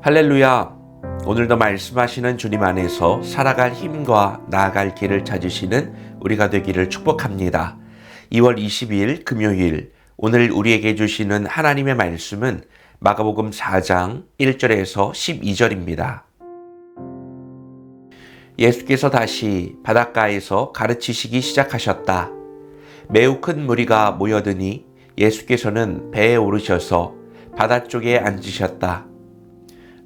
할렐루야! 오늘도 말씀하시는 주님 안에서 살아갈 힘과 나아갈 길을 찾으시는 우리가 되기를 축복합니다. 2월 22일 금요일, 오늘 우리에게 주시는 하나님의 말씀은 마가복음 4장 1절에서 12절입니다. 예수께서 다시 바닷가에서 가르치시기 시작하셨다. 매우 큰 무리가 모여드니 예수께서는 배에 오르셔서 바다 쪽에 앉으셨다.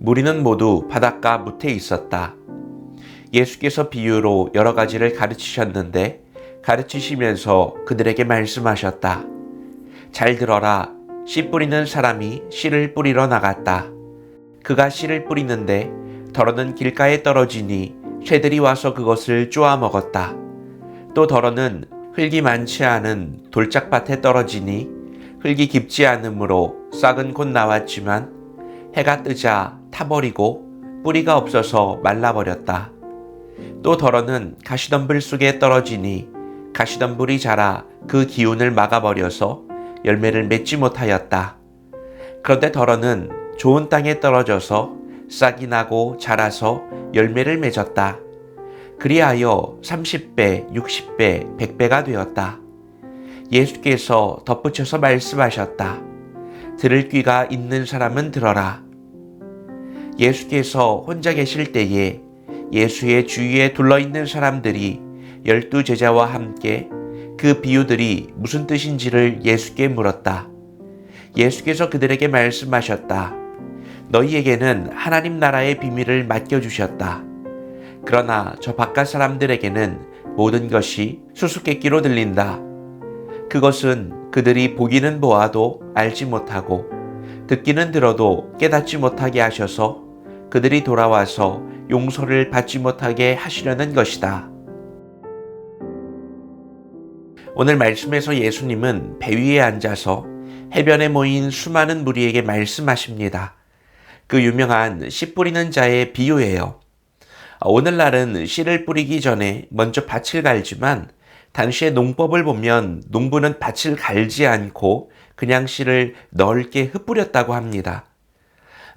무리는 모두 바닷가 무태에 있었다. 예수께서 비유로 여러 가지를 가르치셨는데 가르치시면서 그들에게 말씀하셨다. 잘 들어라. 씨 뿌리는 사람이 씨를 뿌리러 나갔다. 그가 씨를 뿌리는데 더러는 길가에 떨어지니 새들이 와서 그것을 쪼아 먹었다. 또 더러는 흙이 많지 않은 돌짝밭에 떨어지니 흙이 깊지 않으므로 싹은 곧 나왔지만 해가 뜨자 타버리고 뿌리가 없어서 말라버렸다. 또 더러는 가시덤불 속에 떨어지니 가시덤불이 자라 그 기운을 막아버려서 열매를 맺지 못하였다. 그런데 더러는 좋은 땅에 떨어져서 싹이 나고 자라서 열매를 맺었다. 그리하여 30배, 60배, 100배가 되었다. 예수께서 덧붙여서 말씀하셨다. 들을 귀가 있는 사람은 들어라. 예수께서 혼자 계실 때에 예수의 주위에 둘러있는 사람들이 12 제자와 함께 그 비유들이 무슨 뜻인지를 예수께 물었다. 예수께서 그들에게 말씀하셨다. 너희에게는 하나님 나라의 비밀을 맡겨주셨다. 그러나 저 바깥 사람들에게는 모든 것이 수수께끼로 들린다. 그것은 그들이 보기는 보아도 알지 못하고 듣기는 들어도 깨닫지 못하게 하셔서 그들이 돌아와서 용서를 받지 못하게 하시려는 것이다. 오늘 말씀에서 예수님은 배 위에 앉아서 해변에 모인 수많은 무리에게 말씀하십니다. 그 유명한 씨 뿌리는 자의 비유예요. 오늘날은 씨를 뿌리기 전에 먼저 밭을 갈지만 당시의 농법을 보면 농부는 밭을 갈지 않고 그냥 씨를 넓게 흩뿌렸다고 합니다.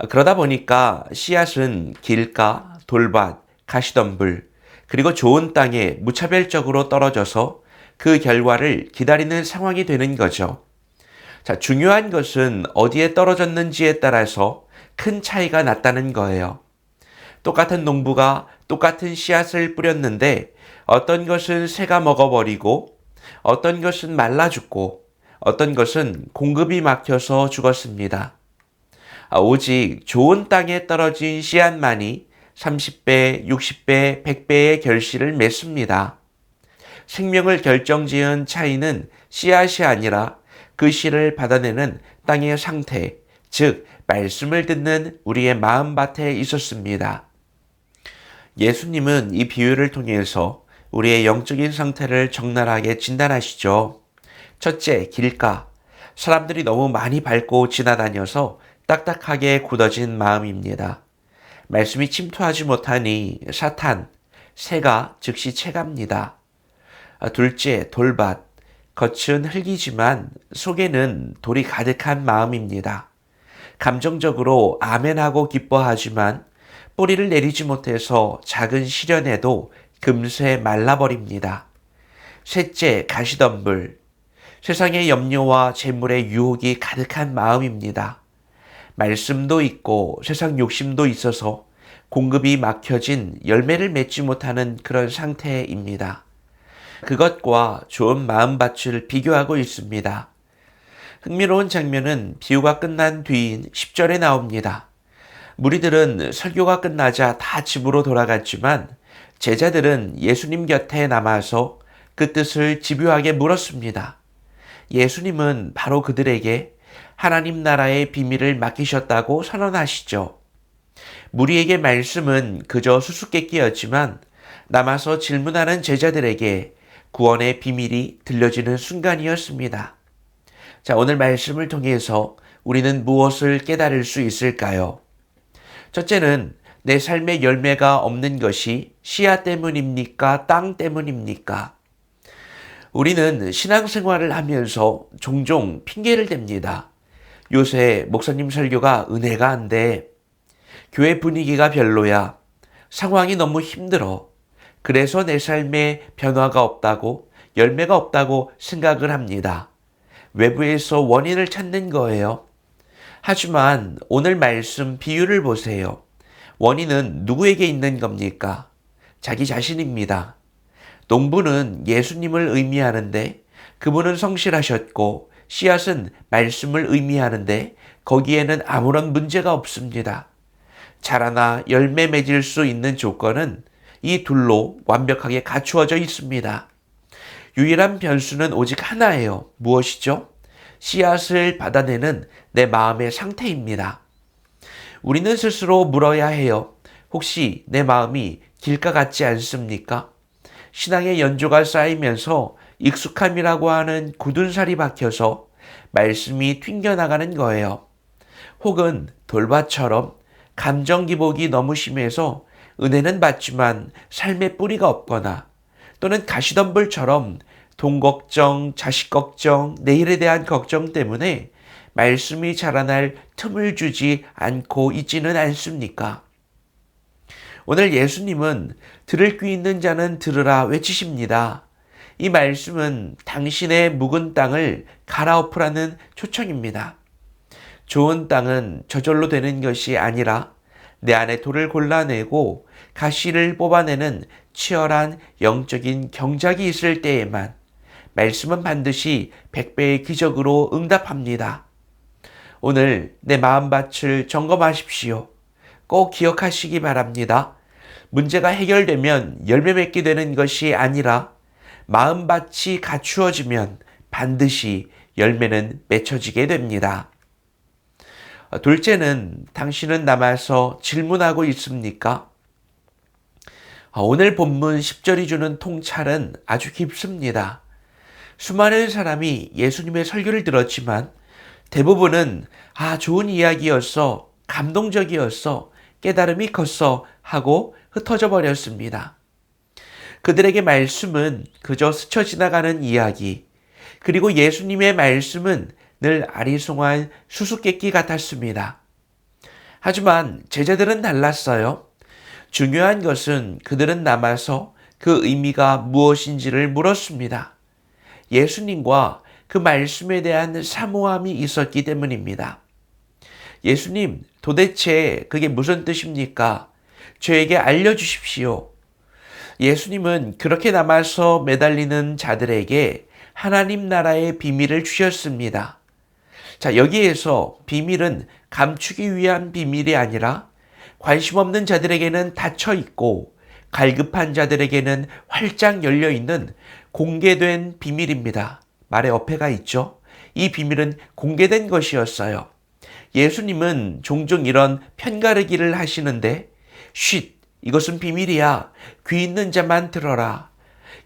그러다 보니까 씨앗은 길가, 돌밭, 가시덤불, 그리고 좋은 땅에 무차별적으로 떨어져서 그 결과를 기다리는 상황이 되는 거죠. 자, 중요한 것은 어디에 떨어졌는지에 따라서 큰 차이가 났다는 거예요. 똑같은 농부가 똑같은 씨앗을 뿌렸는데 어떤 것은 새가 먹어버리고 어떤 것은 말라 죽고 어떤 것은 공급이 막혀서 죽었습니다. 오직 좋은 땅에 떨어진 씨앗만이 30배, 60배, 100배의 결실을 맺습니다. 생명을 결정지은 차이는 씨앗이 아니라 그 씨를 받아내는 땅의 상태, 즉 말씀을 듣는 우리의 마음밭에 있었습니다. 예수님은 이 비유를 통해서 우리의 영적인 상태를 적나라하게 진단하시죠. 첫째, 길가. 사람들이 너무 많이 밟고 지나다녀서 딱딱하게 굳어진 마음입니다. 말씀이 침투하지 못하니 사탄, 새가 즉시 채갑니다. 둘째, 돌밭. 겉은 흙이지만 속에는 돌이 가득한 마음입니다. 감정적으로 아멘하고 기뻐하지만 뿌리를 내리지 못해서 작은 시련에도 금세 말라버립니다. 셋째, 가시덤불. 세상의 염려와 재물의 유혹이 가득한 마음입니다. 말씀도 있고 세상 욕심도 있어서 공급이 막혀진 열매를 맺지 못하는 그런 상태입니다. 그것과 좋은 마음밭을 비교하고 있습니다. 흥미로운 장면은 비유가 끝난 뒤인 10절에 나옵니다. 무리들은 설교가 끝나자 다 집으로 돌아갔지만 제자들은 예수님 곁에 남아서 그 뜻을 집요하게 물었습니다. 예수님은 바로 그들에게 하나님 나라의 비밀을 맡기셨다고 선언하시죠. 무리에게 말씀은 그저 수수께끼였지만 남아서 질문하는 제자들에게 구원의 비밀이 들려지는 순간이었습니다. 자, 오늘 말씀을 통해서 우리는 무엇을 깨달을 수 있을까요? 첫째는 내 삶의 열매가 없는 것이 씨앗 때문입니까? 땅 때문입니까? 우리는 신앙생활을 하면서 종종 핑계를 댑니다. 요새 목사님 설교가 은혜가 안 돼. 교회 분위기가 별로야. 상황이 너무 힘들어. 그래서 내 삶에 변화가 없다고, 열매가 없다고 생각을 합니다. 외부에서 원인을 찾는 거예요. 하지만 오늘 말씀 비유를 보세요. 원인은 누구에게 있는 겁니까? 자기 자신입니다. 농부는 예수님을 의미하는데 그분은 성실하셨고 씨앗은 말씀을 의미하는데 거기에는 아무런 문제가 없습니다. 자라나 열매 맺을 수 있는 조건은 이 둘로 완벽하게 갖추어져 있습니다. 유일한 변수는 오직 하나예요. 무엇이죠? 씨앗을 받아내는 내 마음의 상태입니다. 우리는 스스로 물어야 해요. 혹시 내 마음이 길가 같지 않습니까? 신앙의 연조가 쌓이면서 익숙함이라고 하는 굳은 살이 박혀서 말씀이 튕겨나가는 거예요. 혹은 돌밭처럼 감정 기복이 너무 심해서 은혜는 받지만 삶의 뿌리가 없거나 또는 가시덤불처럼 돈 걱정, 자식 걱정, 내일에 대한 걱정 때문에 말씀이 자라날 틈을 주지 않고 있지는 않습니까? 오늘 예수님은 들을 귀 있는 자는 들으라 외치십니다. 이 말씀은 당신의 묵은 땅을 갈아엎으라는 초청입니다. 좋은 땅은 저절로 되는 것이 아니라 내 안에 돌을 골라내고 가시를 뽑아내는 치열한 영적인 경작이 있을 때에만 말씀은 반드시 100배의 기적으로 응답합니다. 오늘 내 마음밭을 점검하십시오. 꼭 기억하시기 바랍니다. 문제가 해결되면 열매 맺게 되는 것이 아니라 마음밭이 갖추어지면 반드시 열매는 맺혀지게 됩니다. 둘째는 당신은 남아서 질문하고 있습니까? 오늘 본문 10절이 주는 통찰은 아주 깊습니다. 수많은 사람이 예수님의 설교를 들었지만 대부분은 좋은 이야기였어, 감동적이었어, 깨달음이 컸어 하고 흩어져 버렸습니다. 그들에게 말씀은 그저 스쳐 지나가는 이야기, 그리고 예수님의 말씀은 늘 아리송한 수수께끼 같았습니다. 하지만 제자들은 달랐어요. 중요한 것은 그들은 남아서 그 의미가 무엇인지를 물었습니다. 예수님과 그 말씀에 대한 사모함이 있었기 때문입니다. 예수님, 도대체 그게 무슨 뜻입니까? 저에게 알려주십시오. 예수님은 그렇게 남아서 매달리는 자들에게 하나님 나라의 비밀을 주셨습니다. 자, 여기에서 비밀은 감추기 위한 비밀이 아니라 관심 없는 자들에게는 닫혀 있고 갈급한 자들에게는 활짝 열려 있는 공개된 비밀입니다. 말에 어폐가 있죠. 이 비밀은 공개된 것이었어요. 예수님은 종종 이런 편가르기를 하시는데 쉿, 이것은 비밀이야. 귀 있는 자만 들어라.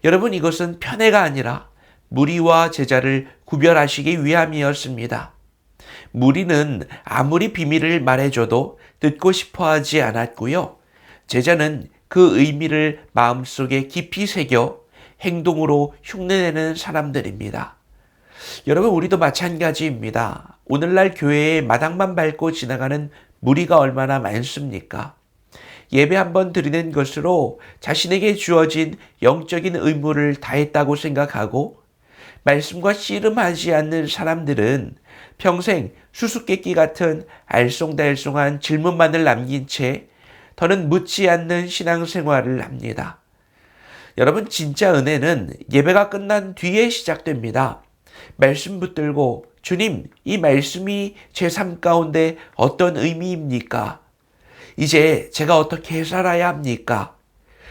여러분, 이것은 편애가 아니라 무리와 제자를 구별하시기 위함이었습니다. 무리는 아무리 비밀을 말해줘도 듣고 싶어 하지 않았고요. 제자는 그 의미를 마음속에 깊이 새겨 행동으로 흉내내는 사람들입니다. 여러분, 우리도 마찬가지입니다. 오늘날 교회에 마당만 밟고 지나가는 무리가 얼마나 많습니까? 예배 한번 드리는 것으로 자신에게 주어진 영적인 의무를 다했다고 생각하고 말씀과 씨름하지 않는 사람들은 평생 수수께끼 같은 알쏭달쏭한 질문만을 남긴 채 더는 묻지 않는 신앙생활을 합니다. 여러분, 진짜 은혜는 예배가 끝난 뒤에 시작됩니다. 말씀 붙들고 주님, 이 말씀이 제 삶 가운데 어떤 의미입니까? 이제 제가 어떻게 살아야 합니까?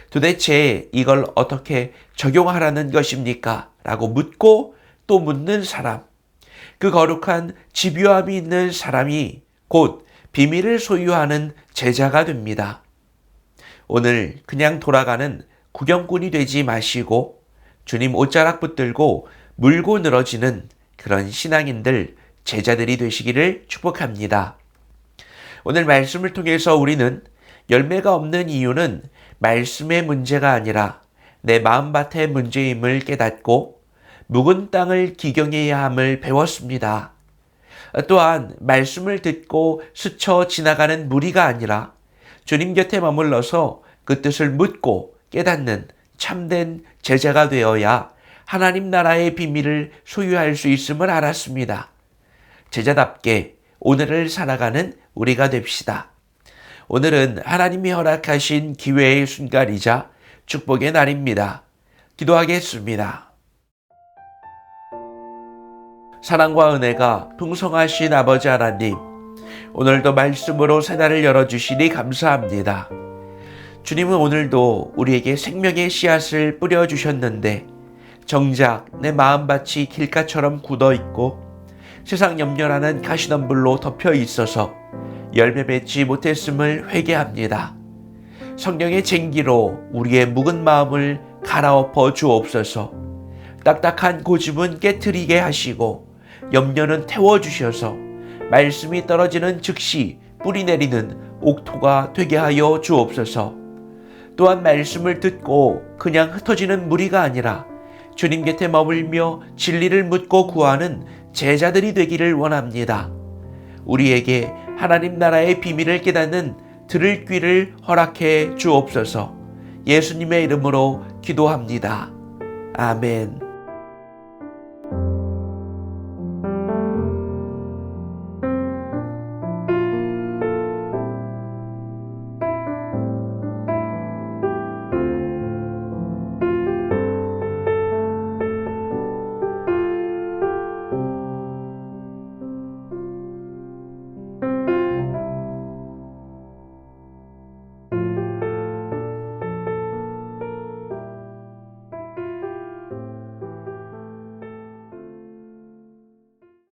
도대체 이걸 어떻게 적용하라는 것입니까? 라고 묻고 또 묻는 사람, 그 거룩한 집요함이 있는 사람이 곧 비밀을 소유하는 제자가 됩니다. 오늘 그냥 돌아가는 구경꾼이 되지 마시고 주님 옷자락 붙들고 물고 늘어지는 그런 신앙인들, 제자들이 되시기를 축복합니다. 오늘 말씀을 통해서 우리는 열매가 없는 이유는 말씀의 문제가 아니라 내 마음밭의 문제임을 깨닫고 묵은 땅을 기경해야 함을 배웠습니다. 또한 말씀을 듣고 스쳐 지나가는 무리가 아니라 주님 곁에 머물러서 그 뜻을 묻고 깨닫는 참된 제자가 되어야 하나님 나라의 비밀을 소유할 수 있음을 알았습니다. 제자답게 오늘을 살아가는 우리가 됩시다. 오늘은 하나님이 허락하신 기회의 순간이자 축복의 날입니다. 기도하겠습니다. 사랑과 은혜가 풍성하신 아버지 하나님, 오늘도 말씀으로 새날을 열어주시니 감사합니다. 주님은 오늘도 우리에게 생명의 씨앗을 뿌려주셨는데 정작 내 마음밭이 길가처럼 굳어있고 세상 염려라는 가시덤불로 덮여 있어서 열매 맺지 못했음을 회개합니다. 성령의 쟁기로 우리의 묵은 마음을 갈아엎어 주옵소서. 딱딱한 고집은 깨트리게 하시고 염려는 태워주셔서 말씀이 떨어지는 즉시 뿌리 내리는 옥토가 되게 하여 주옵소서. 또한 말씀을 듣고 그냥 흩어지는 무리가 아니라 주님 곁에 머물며 진리를 묻고 구하는 제자들이 되기를 원합니다. 우리에게 하나님 나라의 비밀을 깨닫는 들을 귀를 허락해 주옵소서. 예수님의 이름으로 기도합니다. 아멘.